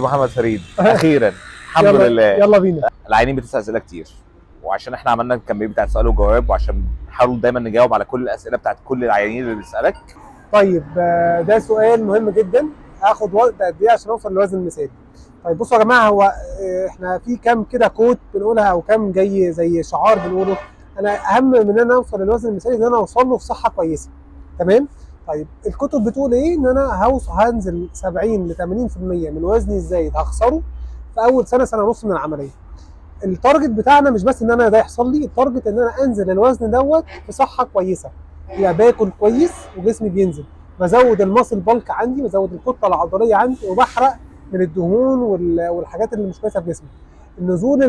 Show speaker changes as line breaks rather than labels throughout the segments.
دكتور محمد فريد اخيرا الحمد لله.
يلا بينا.
العيانين بتسال اسئله كتير، وعشان احنا عملنا الكامبين بتاع سؤال وجواب، وعشان نحاول دايما نجاوب على كل الاسئله بتاعت كل العيانين اللي بتسالك.
طيب ده سؤال مهم جدا. هاخد وقت قد ايه عشان اوصل للوزن المثالي؟ طيب بصوا يا جماعه، هو احنا في كام كده كوت بنقولها او كام جاي زي شعار بنقوله. انا اهم من ان انا اوصل للوزن المثالي ان انا اوصل له في صحه كويسه. تمام؟ طيب الكتب بتقول ايه؟ ان انا هنزل 70 ل 80% من وزني الزايد هخسره في اول سنه ونص من العمليه. التارجت بتاعنا مش بس ان انا ده يحصل لي، التارجت ان انا انزل الوزن دوت في صحه كويسه، يعني باكل كويس وجسمي بينزل، بزود الماسل بالك عندي، بزود الكتله العضليه عندي، وبحرق من الدهون والحاجات اللي مش كويسه في جسمي. النزول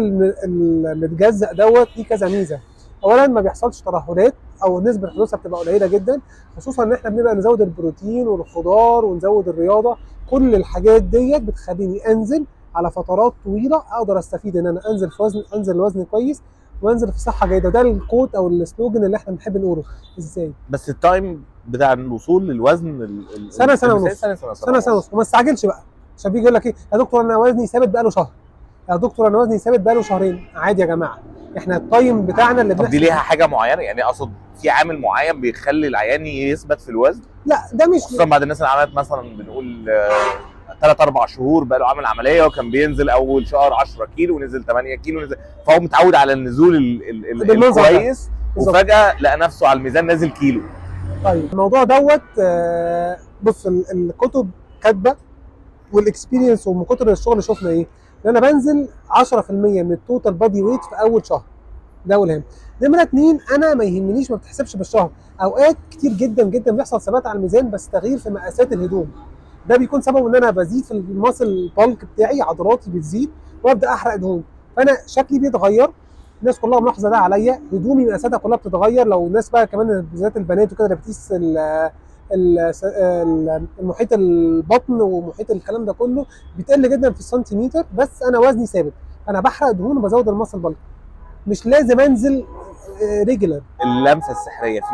المتجزأ دوت ليه كذا ميزه. اولا ما بيحصلش ترهلات او نسبه حدوثها بتبقى قليله جدا، خصوصا ان احنا بنبقى نزود البروتين والخضار ونزود الرياضه. كل الحاجات ديت بتخليني انزل على فترات طويله، اقدر استفيد ان انا انزل في وزن، انزل وزن كويس وانزل في صحه جيده. ده الكوت او السلوجن اللي احنا بنحب نقوله. ازاي؟
بس التايم بتاع الوصول للوزن
سنه ونص. سنه ونص، وما تستعجلش بقى، عشان بيجي يقول لك ايه يا دكتور انا وزني ثابت بقاله شهر، يا دكتور انا وزني ثابت بقاله شهرين. عادي يا جماعه، احنا التايم بتاعنا اللي
طب دي ليها حاجه معينه؟ يعني اقصد في عامل معين بيخلي العيان يثبت في الوزن؟
لا ده مش
خصوصا بعد الناس اللي عملت مثلا بنقول 3-4 شهور بقى له عامل عمليه وكان بينزل اول شهر 10 كيلو ونزل 8 كيلو ونزل، فهو متعود على النزول الكويس، وفجاه لقى نفسه على الميزان نازل كيلو.
طيب الموضوع دوت بص الكتب كاتبه والاكسبيرينس ومن كتر الشغل شفنا ايه؟ ان انا بنزل 10% من التوتال بادي ويت في اول شهر. ده اول هام. نمره 2، انا ما يهمنيش، ما بتحسبش بالشهر. اوقات كتير جدا جدا بيحصل ثبات على الميزان بس تغيير في مقاسات الهدوم. ده بيكون سبب ان انا بزيد في الماسل بالك بتاعي، عضلاتي بتزيد وابدا احرق دهون، فانا شكلي بيتغير. الناس كلها ملاحظه ده عليا، هدومي مقاساتها كلها بتتغير. لو الناس بقى كمان بالذات البنات وكده اللي بتقيس المحيط البطن ومحيط الكلام ده كله بيتقل جدا في السنتيمتر، بس انا وزني ثابت. انا بحرق دهون وبزود الماسل بالك، مش لازم انزل ريجولار.
اللمسه السحريه في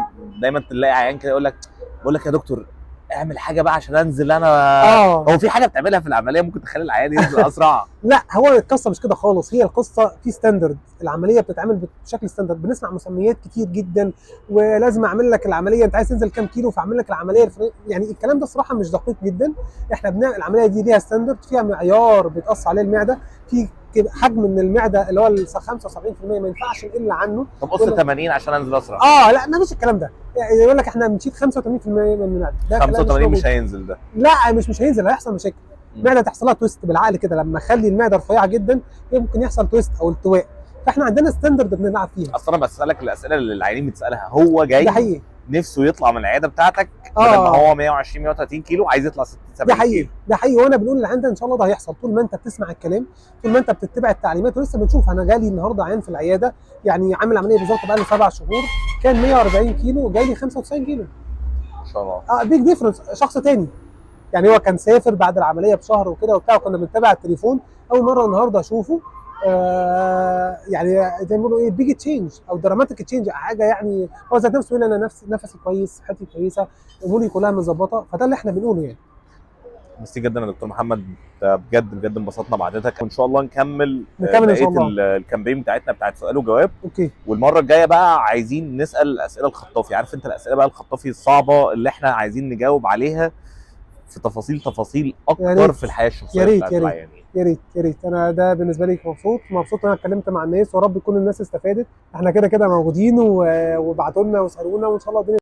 دايما تلاقي عيان كده يقول لك، بقول لك يا دكتور اعمل حاجه بقى عشان انزل انا. هو في حاجه بتعملها في العمليه ممكن تخلي العيان ينزل اسرع؟
لا، هو القصه مش كده خالص. هي القصه في ستاندرد، العمليه بتتعمل بشكل ستاندرد. بنسمع مسميات كتير جدا، ولازم اعمل لك العمليه، انت عايز تنزل كام كيلو فاعمل لك العمليه يعني الكلام ده صراحه مش دقيق جدا. احنا بنعمل العمليه دي ليها ستاندرد، فيها معيار بيتقص عليه المعده، في حجم من المعده اللي هو 75% ما ينفعش نقل عنه.
طب قص 80 عشان انزل اسرع؟
لا ما فيش الكلام ده. يعني يقول لك احنا بنشيل 85% من المعده، ده
85 مش هينزل ده.
لا مش هينزل، هيحصل مشاكل. المعده تحصل لها تويست بالعقل كده، لما اخلي المعده رفيعه جدا ممكن يحصل تويست او التواء. فاحنا عندنا ستاندرد بنلعب فيها.
اصل انا بسالك الاسئله اللي العيانين بتسالها، هو جاي
ده حقيقي
نفسه يطلع من العياده بتاعتك بدل ما هو 120 130 كيلو عايز يطلع 60 70
ده حقيقي
كيلو.
ده حقيقي، وانا بنقول للعيان ده ان شاء الله ده هيحصل طول ما انت بتسمع الكلام، طول ما انت بتتبع التعليمات. ولسه بنشوف، انا جالي النهارده عيان في العياده يعني عامل عمليه بالظبط بقى له 7 شهور، كان 140 كيلو جاي لي 95 كيلو
ما شاء الله.
بيج ديفرنس، شخص تاني. يعني هو كان سافر بعد العمليه بشهر وكده وبتاع، وكنا بنتابع التليفون. اول مره النهارده اشوفه يعني زي ما بيقولوا ايه، بيج تشينج او دراماتيك تشينج، حاجه يعني. هو ذات نفسه يقول انا نفسي كويس، صحتي كويسه، اموري كلها مظبطه. فده اللي احنا بنقوله يعني.
ميرسي جدا يا دكتور محمد، بجد انبسطنا بعدتك، وان شاء الله نكمل
ان شاء الله
الكامبين بتاعتنا بتاعت سؤال وجواب.
اوكي.
والمره الجايه بقى عايزين نسال الاسئله الخطافي، عارف انت الاسئله بقى الخطافي الصعبه اللي احنا عايزين نجاوب عليها في تفاصيل اكتر في الحياه الشخصيه بتاعت العيانين.
يا ريت انا ده بالنسبه لي مبسوط ان انا اتكلمت مع الناس، ورب يكون الناس استفادت. احنا كده موجودين، وابعتوا لنا واسالونا، وان شاء الله الدنيا